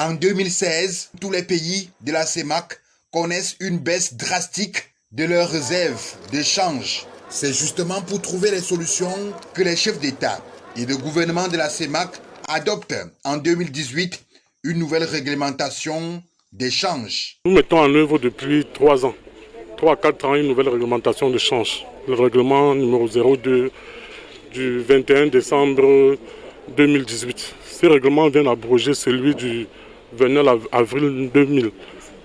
En 2016, tous les pays de la CEMAC connaissent une baisse drastique de leurs réserves de change. C'est justement pour trouver les solutions que les chefs d'État et de gouvernement de la CEMAC adoptent en 2018 une nouvelle réglementation des changes. Nous mettons en œuvre depuis 3 ans, 3 à 4 ans, une nouvelle réglementation de change. Le règlement numéro 02 du 21 décembre 2018. Ce règlement vient d'abroger celui du 29 avril 2000.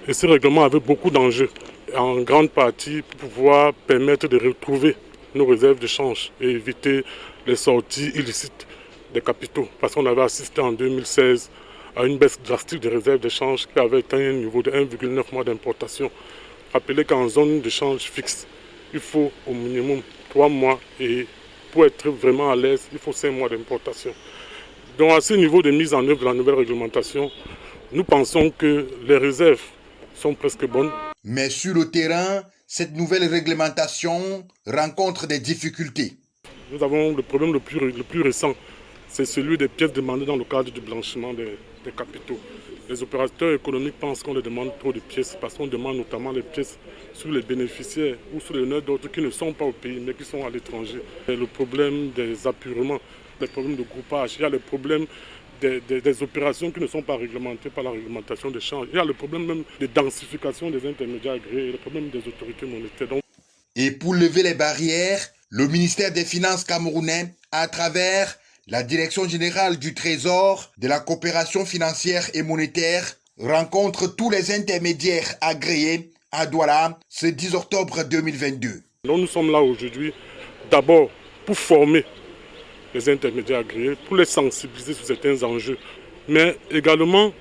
Et ce règlement avait beaucoup d'enjeux, en grande partie pour pouvoir permettre de retrouver nos réserves de change et éviter les sorties illicites des capitaux. Parce qu'on avait assisté en 2016 à une baisse drastique des réserves de change qui avait atteint un niveau de 1,9 mois d'importation. Rappelez qu'en zone de change fixe, il faut au minimum 3 mois et pour être vraiment à l'aise, il faut 5 mois d'importation. Donc à ce niveau de mise en œuvre de la nouvelle réglementation, nous pensons que les réserves sont presque bonnes. Mais sur le terrain, cette nouvelle réglementation rencontre des difficultés. Nous avons le problème le plus récent, c'est celui des pièces demandées dans le cadre du blanchiment des capitaux. Les opérateurs économiques pensent qu'on leur demande trop de pièces parce qu'on demande notamment les pièces sur les bénéficiaires ou sur les donneurs d'autres qui ne sont pas au pays mais qui sont à l'étranger. Le problème des apurements, les problèmes de groupage, il y a le problème des opérations qui ne sont pas réglementées par la réglementation des changes. Il y a le problème même de densification des intermédiaires agréés, le problème des autorités monétaires. Et pour lever les barrières, le ministère des Finances camerounais, à travers la Direction générale du Trésor, de la coopération financière et monétaire, rencontre tous les intermédiaires agréés à Douala ce 10 octobre 2022. Donc nous sommes là aujourd'hui d'abord pour former les intermédiaires agréés, pour les sensibiliser sur certains enjeux, mais également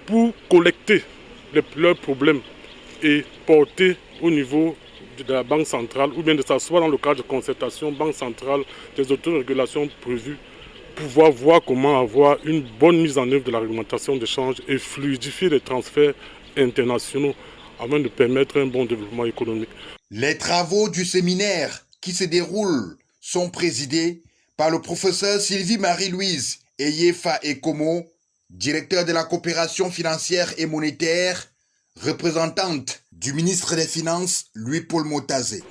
pour collecter leurs problèmes et porter au niveau de la Banque centrale ou bien de s'asseoir dans le cadre de concertation Banque centrale des autorégulations prévues, pouvoir voir comment avoir une bonne mise en œuvre de la réglementation de change et fluidifier les transferts internationaux afin de permettre un bon développement économique. Les travaux du séminaire qui se déroulent sont présidés par le professeur Sylvie Marie-Louise Eyefa Ekomo, directeur de la coopération financière et monétaire, représentante du ministre des Finances Louis-Paul Motazé.